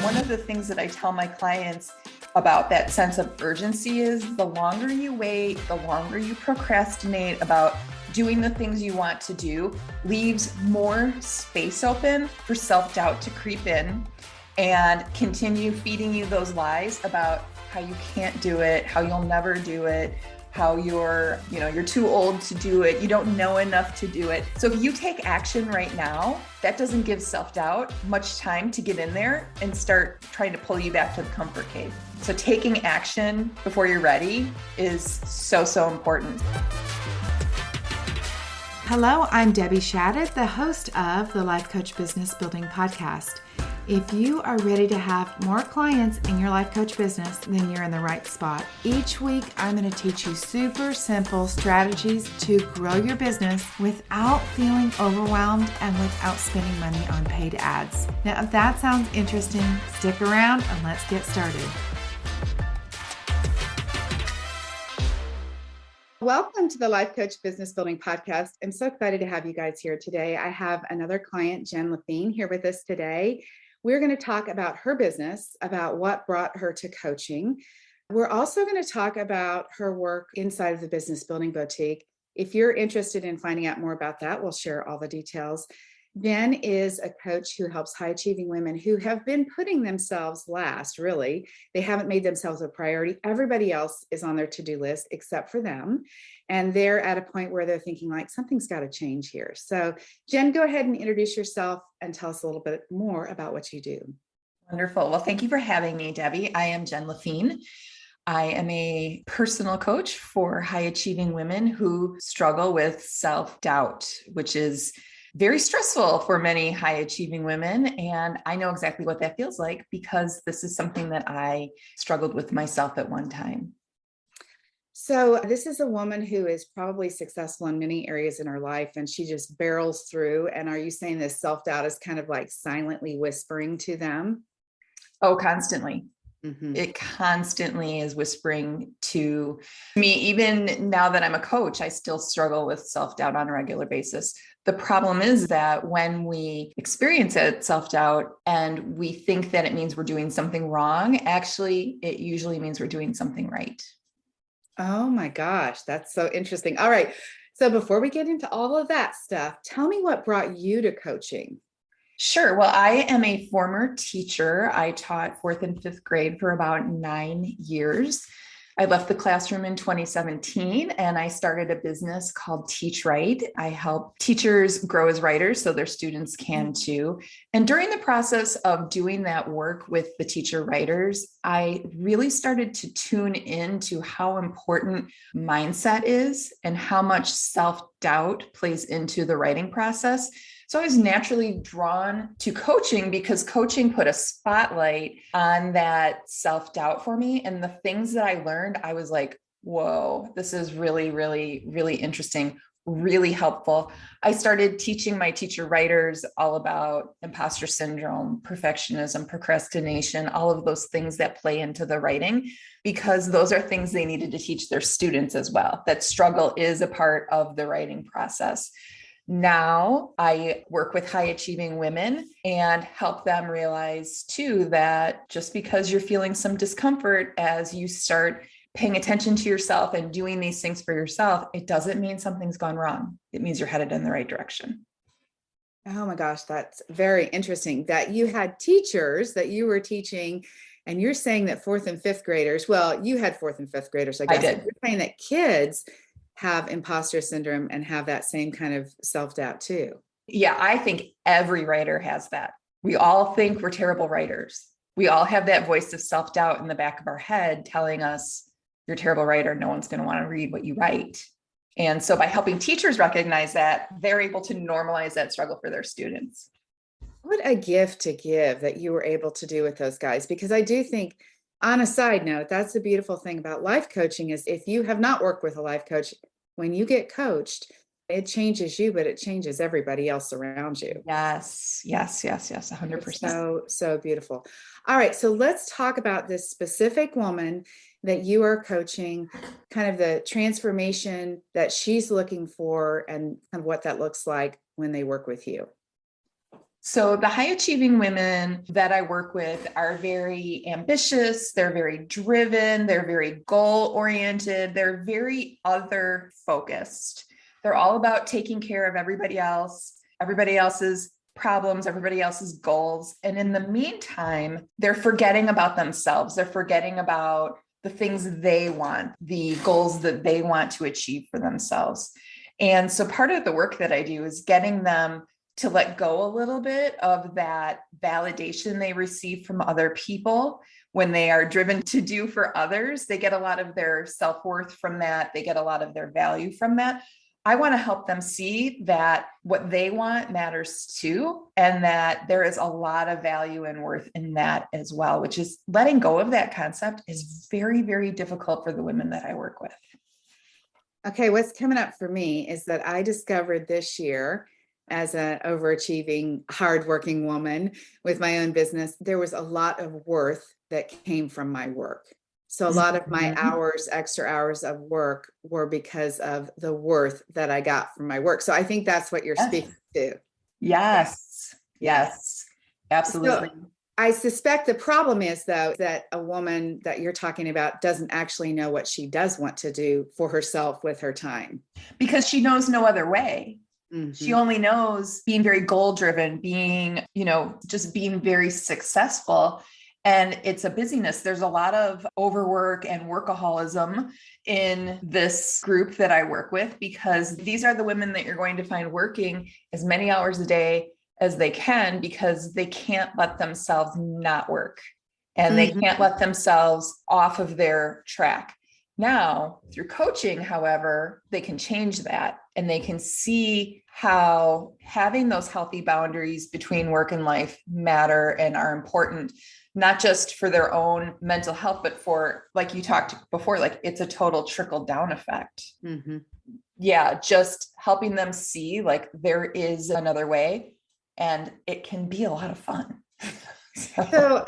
One of the things that I tell my clients about that sense of urgency is the longer you wait, the longer you procrastinate about doing the things you want to do, leaves more space open for self-doubt to creep in and continue feeding you those lies about how you can't do it, how you'll never do it, how you're too old to do it, you don't know enough to do it. So if you take action right now, that doesn't give self-doubt much time to get in there and start trying to pull you back to the comfort cave. So taking action before you're ready is so important. Hello, I'm Debbie Shadid, the host of the Life Coach Business Building Podcast. If you are ready to have more clients in your life coach business, then you're in the right spot. Each week, I'm going to teach you super simple strategies to grow your business without feeling overwhelmed and without spending money on paid ads. Now, if that sounds interesting, stick around and let's get started. Welcome to the Life Coach Business Building Podcast. I'm so excited to have you guys here today. I have another client, Jen Laffin, here with us today. We're going to talk about her business, about what brought her to coaching. We're also going to talk about her work inside of the Business Building Boutique. If you're interested in finding out more about that, we'll share all the details. Jen is a coach who helps high-achieving women who have been putting themselves last, really. They haven't made themselves a priority. Everybody else is on their to-do list except for them. And they're at a point where they're thinking like, something's got to change here. So Jen, go ahead and introduce yourself and tell us a little bit more about what you do. Wonderful. Well, thank you for having me, Debbie. I am Jen Laffin. I am a personal coach for high-achieving women who struggle with self-doubt, which is very stressful for many high-achieving women. And I know exactly what that feels like because this is something that I struggled with myself at one time. So this is a woman who is probably successful in many areas in her life, and she just barrels through. And are you saying this self-doubt is kind of like silently whispering to them? Oh, constantly. Mm-hmm. It constantly is whispering to me. Even now that I'm a coach, I still struggle with self-doubt on a regular basis. The problem is that when we experience it, self-doubt, and we think that it means we're doing something wrong, actually, it usually means we're doing something right. Oh my gosh, that's so interesting. All right. So before we get into all of that stuff, tell me what brought you to coaching. Sure. Well, I am a former teacher. I taught fourth and fifth grade for about 9 years. I left the classroom in 2017 and I started a business called Teach Right. I help teachers grow as writers so their students can too. And during the process of doing that work with the teacher writers, I really started to tune into how important mindset is and how much self-doubt plays into the writing process. So I was naturally drawn to coaching because coaching put a spotlight on that self-doubt for me. And the things that I learned, I was like, whoa, this is really, really, really interesting, really helpful. I started teaching my teacher writers all about imposter syndrome, perfectionism, procrastination, all of those things that play into the writing, because those are things they needed to teach their students as well. That struggle is a part of the writing process. Now I work with high achieving women and help them realize too that just because you're feeling some discomfort as you start paying attention to yourself and doing these things for yourself, it doesn't mean something's gone wrong. It means you're headed in the right direction. Oh my gosh, that's very interesting that you had teachers that you were teaching, and you're saying that fourth and fifth graders, well, you had fourth and fifth graders, I guess. I did. You're saying that kids have imposter syndrome and have that same kind of self-doubt too. Yeah, I think every writer has that. We all think we're terrible writers. We all have that voice of self-doubt in the back of our head telling us, you're a terrible writer. No one's going to want to read what you write. And so by helping teachers recognize that, they're able to normalize that struggle for their students. What a gift to give that you were able to do with those guys, because I do think, on a side note, that's the beautiful thing about life coaching is if you have not worked with a life coach, when you get coached, it changes you, but it changes everybody else around you. Yes, 100%. So beautiful. All right, so let's talk about this specific woman that you are coaching, kind of the transformation that she's looking for and kind of what that looks like when they work with you. So the high achieving women that I work with are very ambitious. They're very driven. They're very goal oriented. They're very other focused. They're all about taking care of everybody else's problems, everybody else's goals. And in the meantime, they're forgetting about themselves. They're forgetting about the things they want, the goals that they want to achieve for themselves. And so part of the work that I do is getting them to let go a little bit of that validation they receive from other people when they are driven to do for others. They get a lot of their self-worth from that. They get a lot of their value from that. I want to help them see that what they want matters too, and that there is a lot of value and worth in that as well, which is letting go of that concept is very, very difficult for the women that I work with. Okay, what's coming up for me is that I discovered this year, as an overachieving, hardworking woman with my own business, there was a lot of worth that came from my work. So a lot of my extra hours of work were because of the worth that I got from my work. So I think that's what you're speaking to. Yes. Yes, absolutely. So I suspect the problem is, though, that a woman that you're talking about doesn't actually know what she does want to do for herself with her time. Because she knows no other way. Mm-hmm. She only knows being very goal driven, being, just being very successful. And it's a busyness. There's a lot of overwork and workaholism in this group that I work with, because these are the women that you're going to find working as many hours a day as they can, because they can't let themselves not work, and they can't let themselves off of their track. Now, through coaching, however, they can change that, and they can see how having those healthy boundaries between work and life matter and are important, not just for their own mental health, but for, like you talked before, like it's a total trickle down effect. Yeah, just helping them see like there is another way, and it can be a lot of fun. So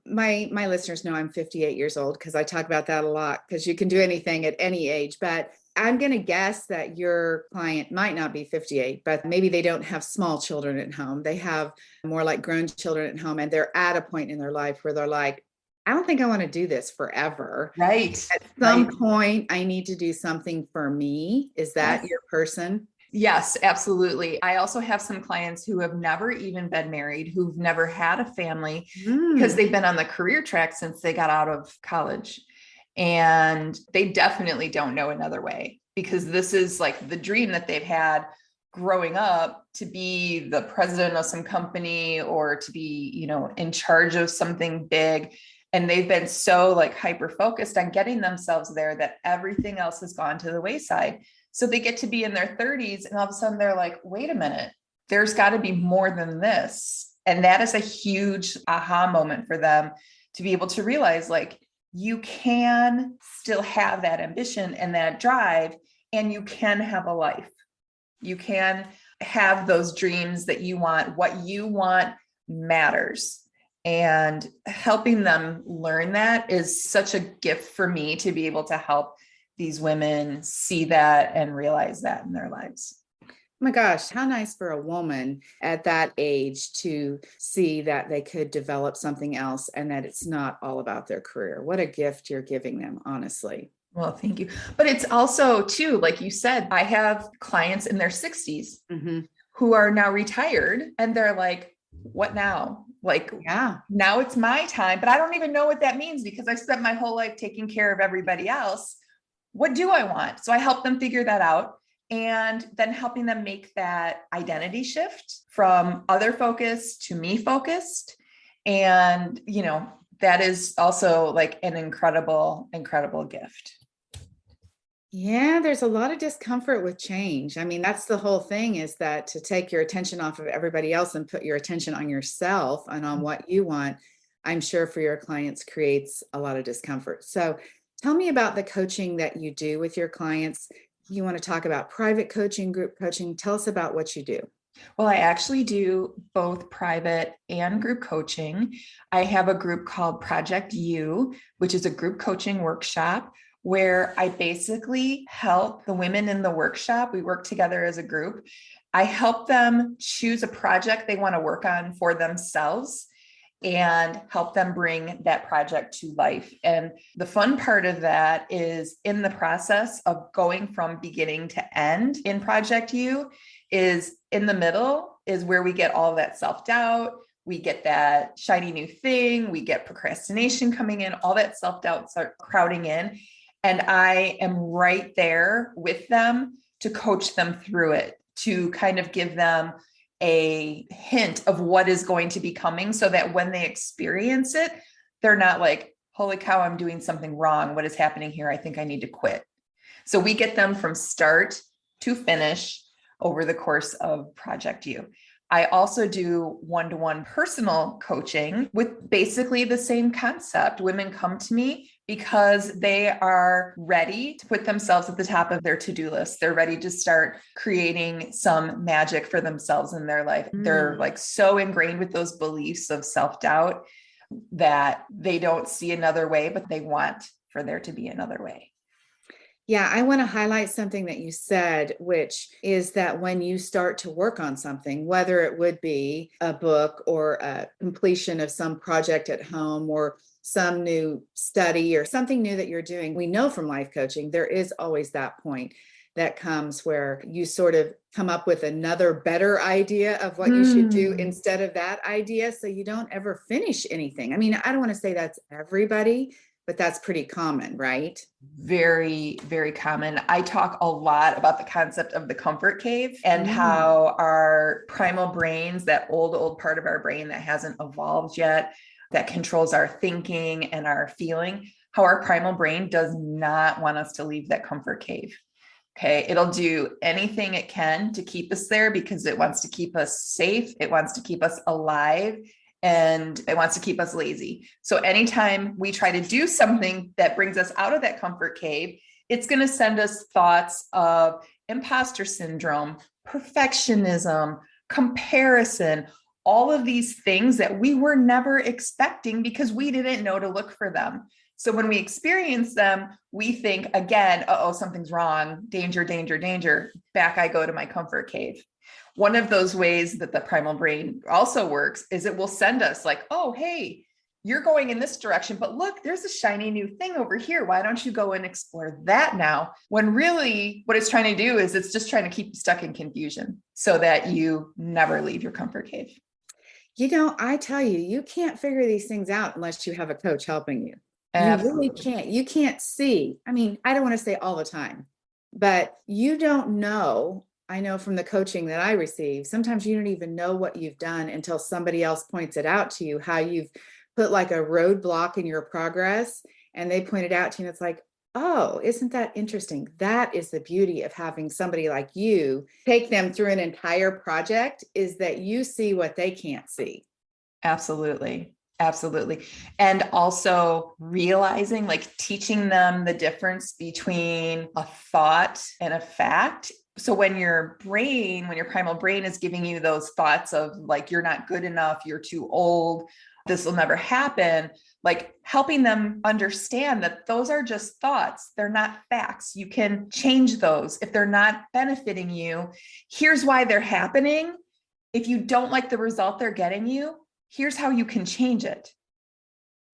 my listeners know I'm 58 years old, because I talk about that a lot, because you can do anything at any age. But I'm going to guess that your client might not be 58, but maybe they don't have small children at home. They have more like grown children at home, and they're at a point in their life where they're like, I don't think I want to do this forever. Right. At some point, I need to do something for me. Is that your person? Yes, absolutely. I also have some clients who have never even been married, who've never had a family, because they've been on the career track since they got out of college. And they definitely don't know another way, because this is like the dream that they've had growing up, to be the president of some company or to be, in charge of something big. And they've been so like hyper focused on getting themselves there that everything else has gone to the wayside. So they get to be in their 30s, and all of a sudden they're like, wait a minute, there's got to be more than this. And that is a huge aha moment for them, to be able to realize like, you can still have that ambition and that drive, and you can have a life. You can have those dreams that you want. What you want matters. And helping them learn that is such a gift for me, to be able to help these women see that and realize that in their lives. Oh my gosh, how nice for a woman at that age to see that they could develop something else, and that it's not all about their career. What a gift you're giving them, honestly. Well, thank you. But it's also too, like you said, I have clients in their 60s who are now retired, and they're like, what now? Like, now it's my time, but I don't even know what that means, because I spent my whole life taking care of everybody else. What do I want? So I help them figure that out, and then helping them make that identity shift from other focused to me focused. And, that is also like an incredible, incredible gift. Yeah, there's a lot of discomfort with change. I mean, that's the whole thing, is that to take your attention off of everybody else and put your attention on yourself and on what you want, I'm sure for your clients creates a lot of discomfort. So tell me about the coaching that you do with your clients. You want to talk about private coaching, group coaching? Tell us about what you do. Well, I actually do both private and group coaching. I have a group called Project You, which is a group coaching workshop where I basically help the women in the workshop. We work together as a group, I help them choose a project they want to work on for themselves and help them bring that project to life. And the fun part of that is in the process of going from beginning to end in Project U is in the middle is where we get all of that self-doubt. We get that shiny new thing. We get procrastination coming in, all that self-doubt start crowding in. And I am right there with them to coach them through it, to kind of give them a hint of what is going to be coming so that when they experience it, they're not like, holy cow, I'm doing something wrong. What is happening here? I think I need to quit. So we get them from start to finish over the course of Project U. I also do one-to-one personal coaching with basically the same concept. Women come to me because they are ready to put themselves at the top of their to-do list. They're ready to start creating some magic for themselves in their life. They're like so ingrained with those beliefs of self-doubt that they don't see another way, but they want for there to be another way. Yeah, I want to highlight something that you said, which is that when you start to work on something, whether it would be a book or a completion of some project at home or some new study or something new that you're doing, we know from life coaching, there is always that point that comes where you sort of come up with another better idea of what you should do instead of that idea. So you don't ever finish anything. I mean, I don't want to say that's everybody, but that's pretty common, right? Very, very common. I talk a lot about the concept of the comfort cave and how our primal brains, that old part of our brain that hasn't evolved yet, that controls our thinking and our feeling, how our primal brain does not want us to leave that comfort cave. Okay. It'll do anything it can to keep us there because it wants to keep us safe. It wants to keep us alive. And it wants to keep us lazy. So anytime we try to do something that brings us out of that comfort cave, it's going to send us thoughts of imposter syndrome, perfectionism, comparison, all of these things that we were never expecting because we didn't know to look for them. So when we experience them, we think again, something's wrong, danger, danger, danger. Back I go to my comfort cave. One of those ways that the primal brain also works is it will send us like, oh, hey, you're going in this direction, but look, there's a shiny new thing over here. Why don't you go and explore that now? When really what it's trying to do is it's just trying to keep you stuck in confusion so that you never leave your comfort cave. You know, I tell you, you can't figure these things out unless you have a coach helping you. Absolutely. You really can't. You can't see. I mean, I don't want to say all the time, but you don't know. I know from the coaching that I receive, sometimes you don't even know what you've done until somebody else points it out to you, how you've put like a roadblock in your progress and they point it out to you. And it's like, oh, isn't that interesting? That is the beauty of having somebody like you take them through an entire project, is that you see what they can't see. Absolutely. Absolutely. And also realizing, like teaching them the difference between a thought and a fact. So when your primal brain is giving you those thoughts of like, you're not good enough, you're too old, this will never happen, like helping them understand that those are just thoughts. They're not facts. You can change those. If they're not benefiting you, here's why they're happening. If you don't like the result they're getting you, here's how you can change it.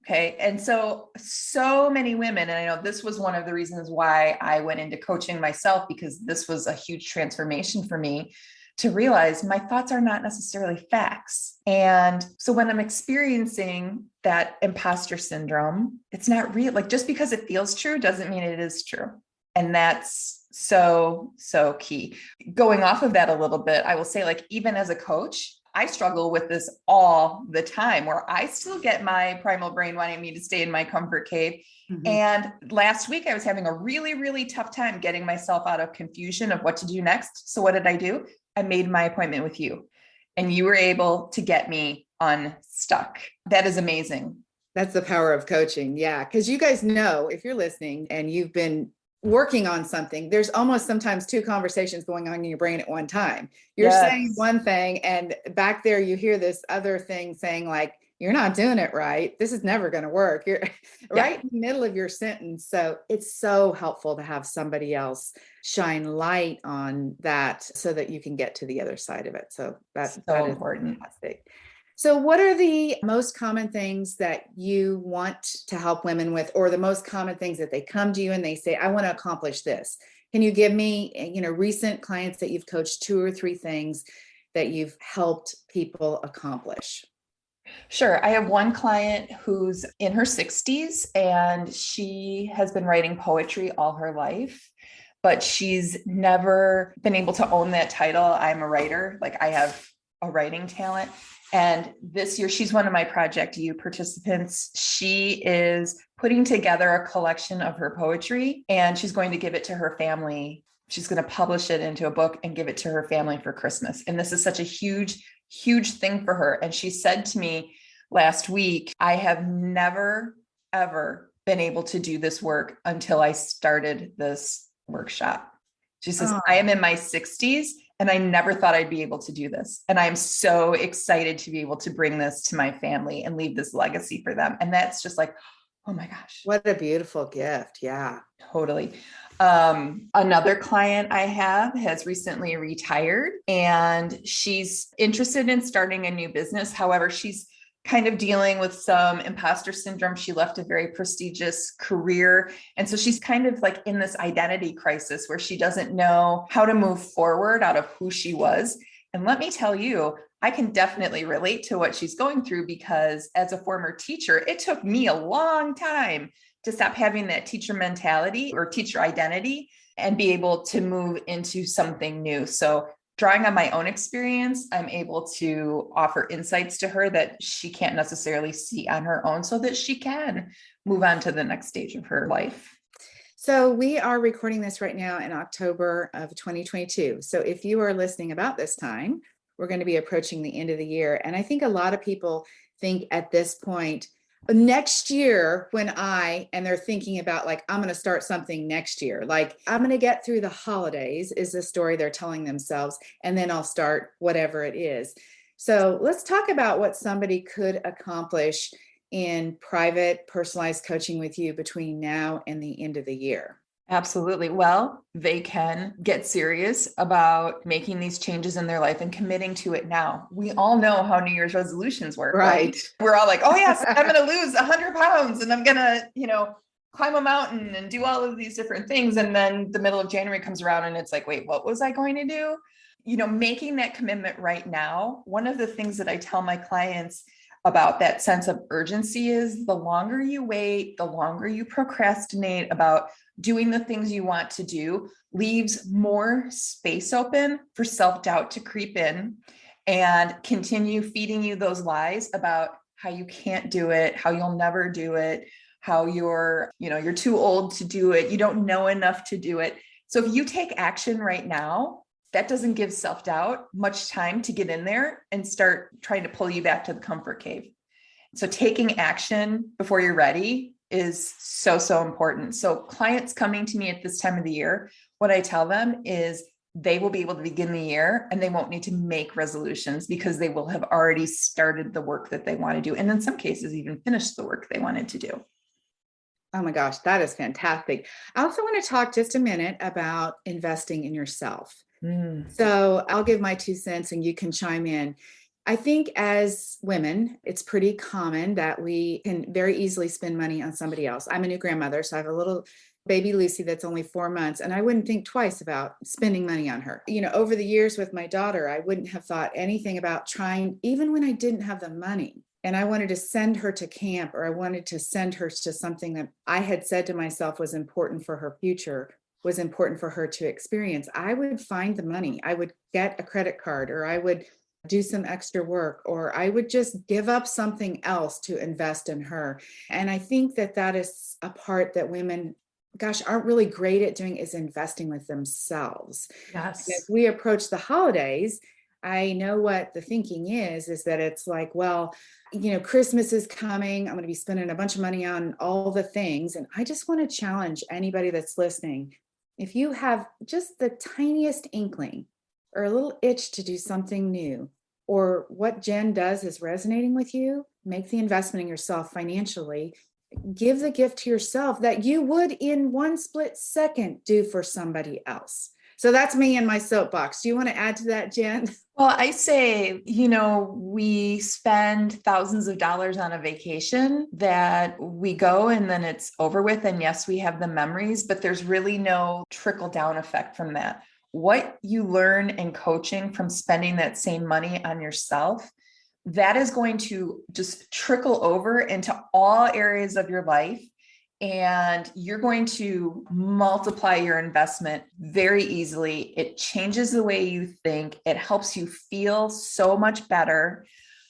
Okay. And so many women, and I know this was one of the reasons why I went into coaching myself, because this was a huge transformation for me to realize my thoughts are not necessarily facts. And so when I'm experiencing that imposter syndrome, it's not real. Like just because it feels true doesn't mean it is true. And that's so key. Going off of that a little bit, I will say, like, even as a coach, I struggle with this all the time where I still get my primal brain wanting me to stay in my comfort cave. Mm-hmm. And last week I was having a really, really tough time getting myself out of confusion of what to do next. So what did I do? I made my appointment with you and you were able to get me unstuck. That is amazing. That's the power of coaching. Yeah. Because you guys know, if you're listening and you've been working on something, there's almost sometimes two conversations going on in your brain at one time. You're saying one thing and back there you hear this other thing saying like, you're not doing it right. This is never going to work. You're Yeah, right in the middle of your sentence. So it's so helpful to have somebody else shine light on that so that you can get to the other side of it. So that so is important. fantastic. So what are the most common things that you want to help women with, or the most common things that they come to you and they say, I want to accomplish this? Can you give me, recent clients that you've coached, 2 or 3 things that you've helped people accomplish? Sure. I have one client who's in her 60s and she has been writing poetry all her life, but she's never been able to own that title. I'm a writer, like I have a writing talent. And this year, she's one of my Project U participants. She is putting together a collection of her poetry and she's going to give it to her family. She's going to publish it into a book and give it to her family for Christmas. And this is such a huge thing for her. And she said to me last week, I have never, ever been able to do this work until I started this workshop. She says, I am in my 60s and I never thought I'd be able to do this. And I'm so excited to be able to bring this to my family and leave this legacy for them. And that's just like, oh my gosh. What a beautiful gift. Yeah. Totally. Another client I have has recently retired and she's interested in starting a new business. However, she's kind of dealing with some imposter syndrome. She left a very prestigious career. And so she's kind of like in this identity crisis where she doesn't know how to move forward out of who she was. And let me tell you, I can definitely relate to what she's going through because as a former teacher, it took me a long time to stop having that teacher mentality or teacher identity and be able to move into something new. So drawing on my own experience, I'm able to offer insights to her that she can't necessarily see on her own so that she can move on to the next stage of her life. So we are recording this right now in October of 2022. So if you are listening about this time, we're going to be approaching the end of the year. And I think a lot of people think at this point, next year and they're thinking about like, I'm going to start something next year. Like I'm going to get through the holidays is the story they're telling themselves. And then I'll start whatever it is. So let's talk about what somebody could accomplish in private personalized coaching with you between now and the end of the year. Absolutely. Well, they can get serious about making these changes in their life and committing to it now. We all know how New Year's resolutions work, right? We're all like, oh yes, I'm going to lose 100 pounds and I'm going to, climb a mountain and do all of these different things. And then the middle of January comes around and it's like, wait, what was I going to do? Making that commitment right now. One of the things that I tell my clients about that sense of urgency is the longer you wait, the longer you procrastinate about doing the things you want to do, leaves more space open for self-doubt to creep in and continue feeding you those lies about how you can't do it, how you'll never do it, how you're too old to do it, you don't know enough to do it. So if you take action right now, that doesn't give self-doubt much time to get in there and start trying to pull you back to the comfort cave. So taking action before you're ready is so important. So clients coming to me at this time of the year, what I tell them is they will be able to begin the year and they won't need to make resolutions because they will have already started the work that they want to do. And in some cases, even finished the work they wanted to do. Oh my gosh, that is fantastic. I also want to talk just a minute about investing in yourself. So I'll give my 2 cents and you can chime in. I think as women, it's pretty common that we can very easily spend money on somebody else. I'm a new grandmother, so I have a little baby Lucy that's only 4 months, and I wouldn't think twice about spending money on her. Over the years with my daughter, I wouldn't have thought anything about trying, even when I didn't have the money. And I wanted to send her to camp, or I wanted to send her to something that I had said to myself was important for her future, was important for her to experience. I would find the money. I would get a credit card, or I would do some extra work, or I would just give up something else to invest in her. And I think that that is a part that women, gosh, aren't really great at doing, is investing with themselves. Yes. And as we approach the holidays, I know what the thinking is that it's like, well, Christmas is coming. I'm going to be spending a bunch of money on all the things. And I just want to challenge anybody that's listening. If you have just the tiniest inkling or a little itch to do something new, or what Jen does is resonating with you, make the investment in yourself financially. Give the gift to yourself that you would in one split second do for somebody else. So that's me in my soapbox. Do you want to add to that, Jen? Well, I say, we spend thousands of dollars on a vacation that we go and then it's over with. And yes, we have the memories, but there's really no trickle down effect from that. What you learn in coaching from spending that same money on yourself, that is going to just trickle over into all areas of your life. And you're going to multiply your investment very easily. It changes the way you think. It helps you feel so much better,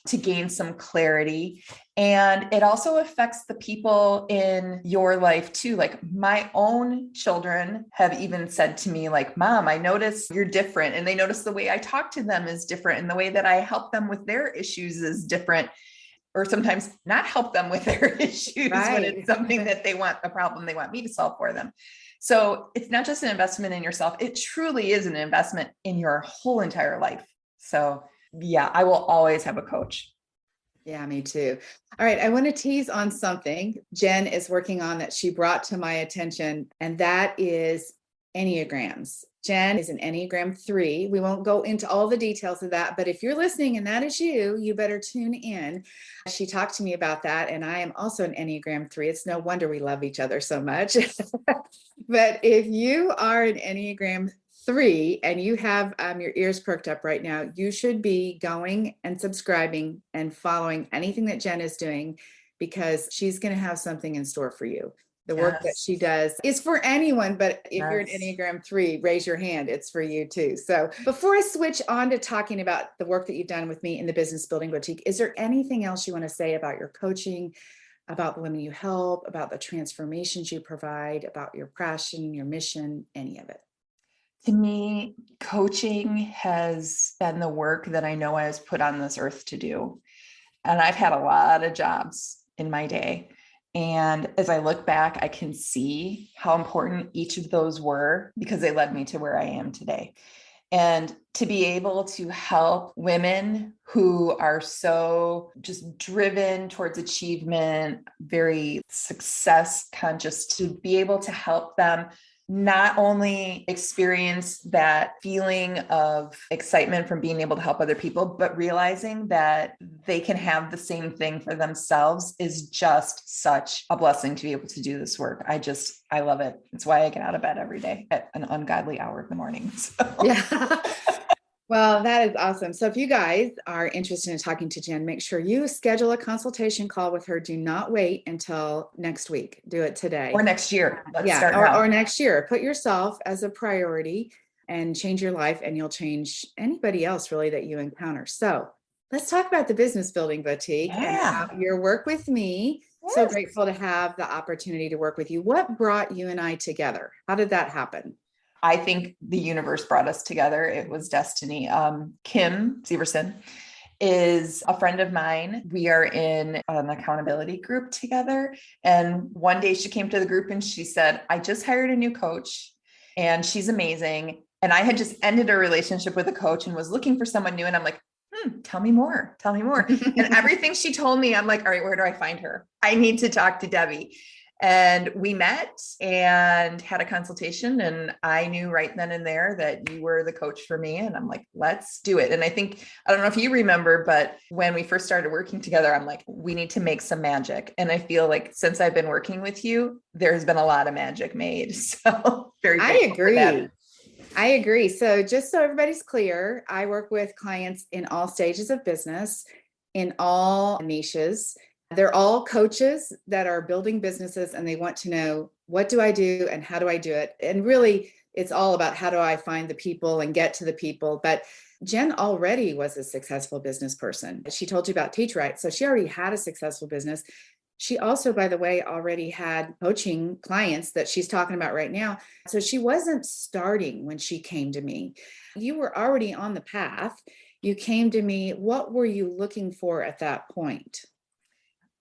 to gain some clarity. And it also affects the people in your life too. Like my own children have even said to me, like, Mom, I notice you're different. And they notice the way I talk to them is different. And the way that I help them with their issues is different. Or sometimes not help them with their issues when it's something that they want, a problem they want me to solve for them. So it's not just an investment in yourself. It truly is an investment in your whole entire life. So yeah, I will always have a coach. Yeah, me too. All right. I want to tease on something Jen is working on that she brought to my attention, and that is Enneagrams. Jen is an Enneagram 3. We won't go into all the details of that, but if you're listening and that is you, you better tune in. She talked to me about that, and I am also an Enneagram 3. It's no wonder we love each other so much. But if you are an Enneagram 3 and you have your ears perked up right now, you should be going and subscribing and following anything that Jen is doing, because she's going to have something in store for you. The work that she does is for anyone, but if you're an Enneagram 3, raise your hand. It's for you too. So before I switch on to talking about the work that you've done with me in the Business Building Boutique, is there anything else you want to say about your coaching, about the women you help, about the transformations you provide, about your passion, your mission, any of it? To me, coaching has been the work that I know I was put on this earth to do. And I've had a lot of jobs in my day. And as I look back, I can see how important each of those were, because they led me to where I am today. And to be able to help women who are so just driven towards achievement, very success conscious, to be able to help them not only experience that feeling of excitement from being able to help other people, but realizing that they can have the same thing for themselves is just such a blessing to be able to do this work. I love it. It's why I get out of bed every day at an ungodly hour in the morning. So. Yeah. Well, that is awesome. So if you guys are interested in talking to Jen, make sure you schedule a consultation call with her. Do not wait until next week. Do it today. Or next year. Let's start or next year. Put yourself as a priority and change your life, and you'll change anybody else really that you encounter. So let's talk about the Business Building Boutique and your work with me. Yes. So grateful to have the opportunity to work with you. What brought you and I together? How did that happen? I think the universe brought us together. It was destiny. Kim Severson is a friend of mine. We are in an accountability group together. And one day she came to the group and she said, I just hired a new coach and she's amazing. And I had just ended a relationship with a coach and was looking for someone new. And I'm like, tell me more. And everything she told me, I'm like, all right, where do I find her? I need to talk to Debbie. And we met and had a consultation, and I knew right then and there that you were the coach for me. And I'm like, let's do it. And I don't know if you remember, but when we first started working together, I'm like, we need to make some magic. And I feel like since I've been working with you, there's been a lot of magic made. So I agree. So just so everybody's clear, I work with clients in all stages of business, in all niches. They're all coaches that are building businesses, and they want to know, what do I do and how do I do it? And really, it's all about how do I find the people and get to the people. But Jen already was a successful business person. She told you about Teach Right. So she already had a successful business. She also, by the way, already had coaching clients that she's talking about right now. So she wasn't starting when she came to me. You were already on the path. You came to me. What were you looking for at that point?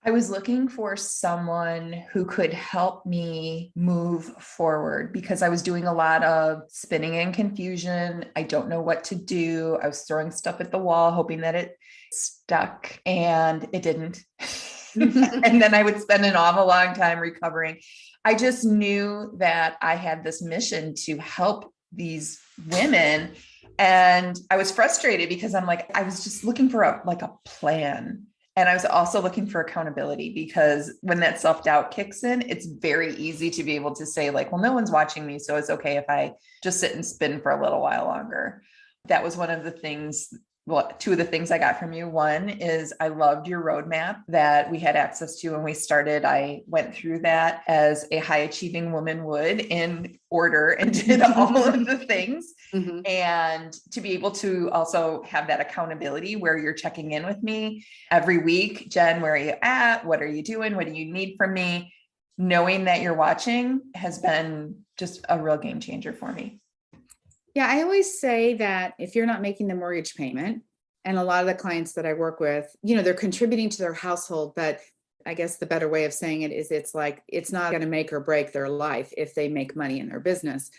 I was looking for someone who could help me move forward because I was doing a lot of spinning and confusion. I don't know what to do. I was throwing stuff at the wall, hoping that it stuck, and it didn't. And then I would spend an awful long time recovering. I just knew that I had this mission to help these women. And I was frustrated because I'm like, I was just looking for a plan. And I was also looking for accountability because when that self-doubt kicks in, it's very easy to be able to say like, well, no one's watching me, so it's okay if I just sit and spin for a little while longer. That was one of the things. Well, two of the things I got from you. One is I loved your roadmap that we had access to when we started. I went through that as a high achieving woman would in order and did all of the things. Mhm. And to be able to also have that accountability where you're checking in with me every week. Jen, where are you at? What are you doing? What do you need from me? Knowing that you're watching has been just a real game changer for me. Yeah, I always say that if you're not making the mortgage payment, and a lot of the clients that I work with, they're contributing to their household, but I guess the better way of saying it is it's like it's not going to make or break their life if they make money in their business.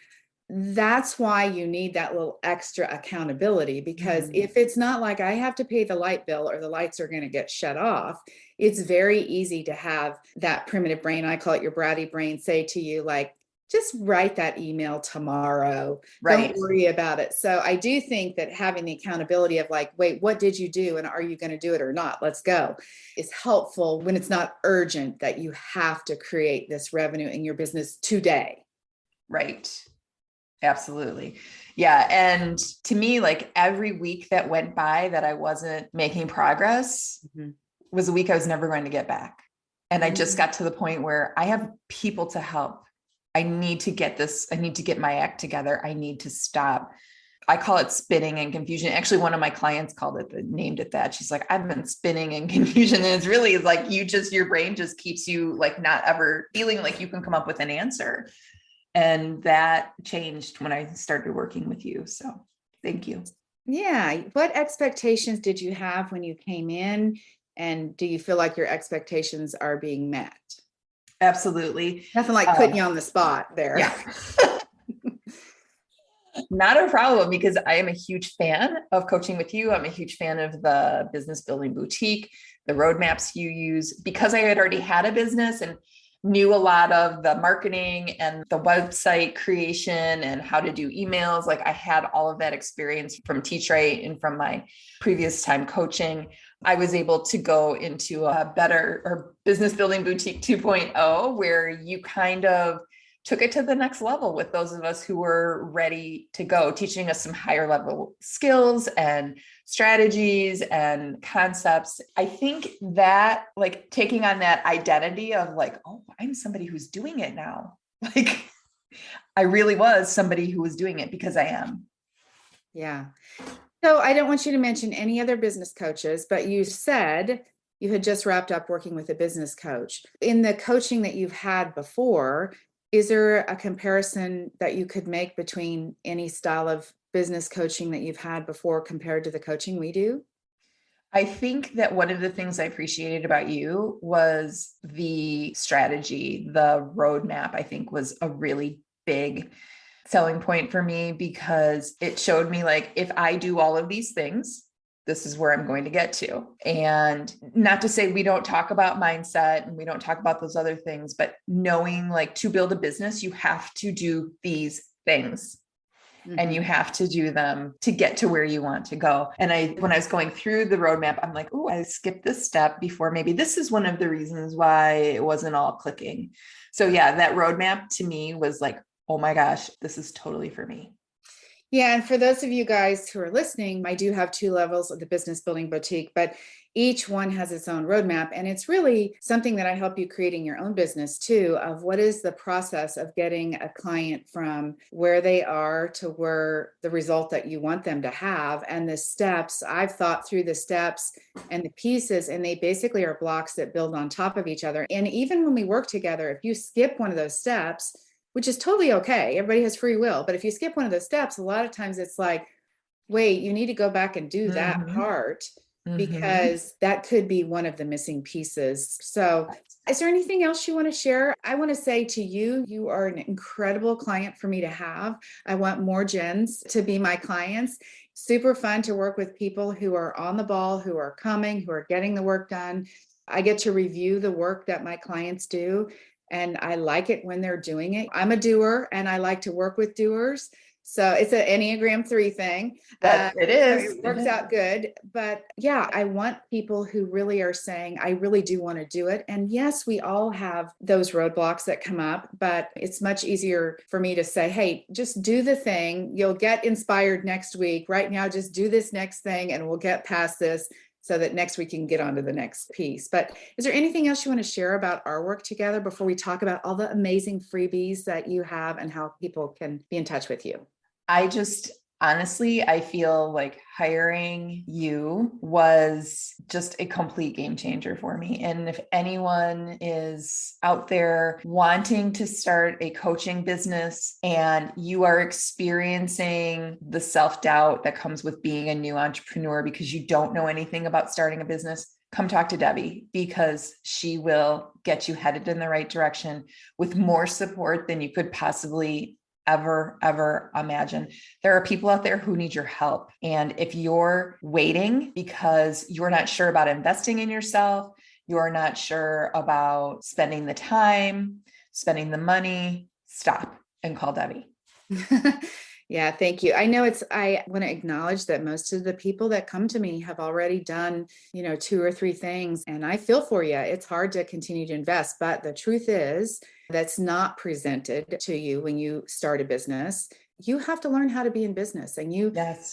That's why you need that little extra accountability, because if it's not like I have to pay the light bill or the lights are going to get shut off, it's very easy to have that primitive brain, I call it your bratty brain, say to you like, just write that email tomorrow. Right. Don't worry about it. So I do think that having the accountability of like, wait, what did you do? And are you going to do it or not? Let's go, is helpful when it's not urgent that you have to create this revenue in your business today. Right. Absolutely. Yeah. And to me, like every week that went by that I wasn't making progress was a week I was never going to get back. And I just got to the point where I have people to help. I need to get this. I need to get my act together. I need to stop. I call it spinning and confusion. Actually, one of my clients named it that. She's like, I've been spinning and confusion. And it's really like your brain just keeps you like not ever feeling like you can come up with an answer. And that changed when I started working with you. So thank you. Yeah. What expectations did you have when you came in? And do you feel like your expectations are being met? Absolutely. Nothing like putting you on the spot there. Yeah. Not a problem, because I am a huge fan of coaching with you. I'm a huge fan of the business building boutique, the roadmaps you use, because I had already had a business and knew a lot of the marketing and the website creation and how to do emails. Like I had all of that experience from Teach Right and from my previous time coaching. I was able to go into a better or business building boutique 2.0, where you kind of took it to the next level with those of us who were ready to go, teaching us some higher level skills and strategies and concepts. I think that like taking on that identity of like, oh, I'm somebody who's doing it now. Like I really was somebody who was doing it because I am. Yeah. So I don't want you to mention any other business coaches, but you said you had just wrapped up working with a business coach. In the coaching that you've had before, is there a comparison that you could make between any style of business coaching that you've had before compared to the coaching we do? I think that one of the things I appreciated about you was the strategy, the roadmap, I think was a really big selling point for me, because it showed me like, if I do all of these things, this is where I'm going to get to. And not to say we don't talk about mindset and we don't talk about those other things, but knowing like to build a business, you have to do these things. And you have to do them to get to where you want to go. And when I was going through the roadmap, I'm like, oh, I skipped this step before. Maybe this is one of the reasons why it wasn't all clicking. So yeah, that roadmap to me was like, oh my gosh, this is totally for me. Yeah. And for those of you guys who are listening, I do have 2 levels of the business building boutique, but each one has its own roadmap. And it's really something that I help you create in your own business too, of what is the process of getting a client from where they are to where the result that you want them to have. And the steps, I've thought through the steps and the pieces, and they basically are blocks that build on top of each other. And even when we work together, if you skip one of those steps, which is totally okay, everybody has free will, but if you skip one of those steps, a lot of times it's like, wait, you need to go back and do that part. because that could be one of the missing pieces. So is there anything else you want to share? I want to say to you, you are an incredible client for me to have. I want more Jens to be my clients. Super fun to work with people who are on the ball, who are coming, who are getting the work done. I get to review the work that my clients do, and I like it when they're doing it. I'm a doer and I like to work with doers. So it's an Enneagram 3 thing. That it is. So it works out good. But yeah, I want people who really are saying, I really do want to do it. And yes, we all have those roadblocks that come up, but it's much easier for me to say, hey, just do the thing. You'll get inspired next week. Right now, just do this next thing and we'll get past this so that next week you can get on to the next piece. But is there anything else you want to share about our work together before we talk about all the amazing freebies that you have and how people can be in touch with you? Honestly, I feel like hiring you was just a complete game changer for me. And if anyone is out there wanting to start a coaching business and you are experiencing the self-doubt that comes with being a new entrepreneur because you don't know anything about starting a business, come talk to Debbie, because she will get you headed in the right direction with more support than you could possibly ever imagine. There are people out there who need your help. And if you're waiting because you're not sure about investing in yourself, you're not sure about spending the time, spending the money, stop and call Debbie. Yeah, thank you. I know I want to acknowledge that most of the people that come to me have already done, 2 or 3 things. And I feel for you. It's hard to continue to invest. But the truth is, that's not presented to you when you start a business. You have to learn how to be in business. And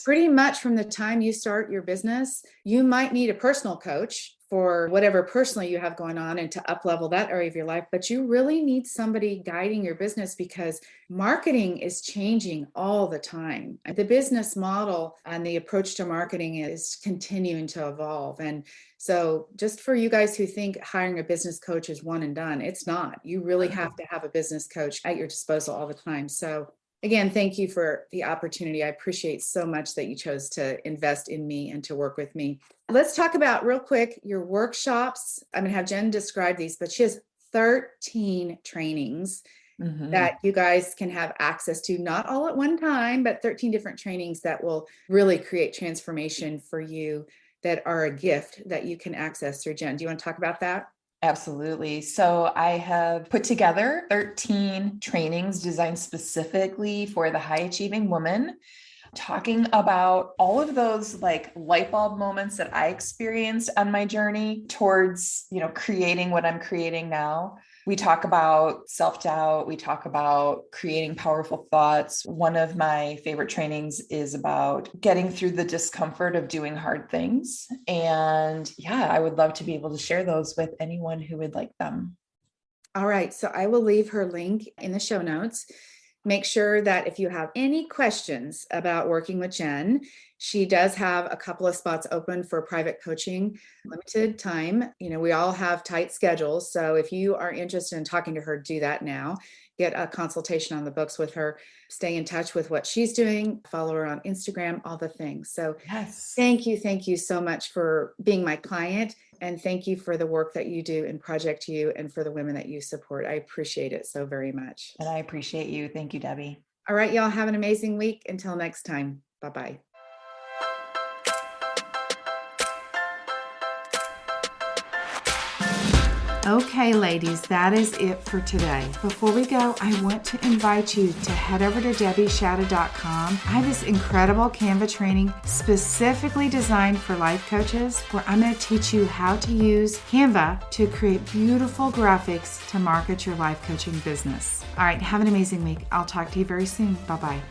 pretty much from the time you start your business, you might need a personal coach for whatever personally you have going on and to up level that area of your life. But you really need somebody guiding your business because marketing is changing all the time. The business model and the approach to marketing is continuing to evolve. And so just for you guys who think hiring a business coach is one and done, it's not. You really have to have a business coach at your disposal all the time. So again, thank you for the opportunity. I appreciate so much that you chose to invest in me and to work with me. Let's talk about real quick your workshops. I'm going to have Jen describe these, but she has 13 trainings that you guys can have access to, not all at one time, but 13 different trainings that will really create transformation for you that are a gift that you can access through Jen. Do you want to talk about that? Absolutely. So I have put together 13 trainings designed specifically for the high achieving woman, talking about all of those like light bulb moments that I experienced on my journey towards, creating what I'm creating now. We talk about self-doubt. We talk about creating powerful thoughts. One of my favorite trainings is about getting through the discomfort of doing hard things. And yeah, I would love to be able to share those with anyone who would like them. All right. So I will leave her link in the show notes. Make sure that if you have any questions about working with Jen, she does have a couple of spots open for private coaching, limited time. We all have tight schedules. So if you are interested in talking to her, do that now. Get a consultation on the books with her. Stay in touch with what she's doing. Follow her on Instagram, all the things. So yes. Thank you so much for being my client. And thank you for the work that you do in Project You and for the women that you support. I appreciate it so very much. And I appreciate you. Thank you, Debbie. All right, y'all have an amazing week. Until next time. Bye-bye. Okay, ladies, that is it for today. Before we go, I want to invite you to head over to debbieshadid.com. I have this incredible Canva training specifically designed for life coaches where I'm going to teach you how to use Canva to create beautiful graphics to market your life coaching business. All right, have an amazing week. I'll talk to you very soon. Bye-bye.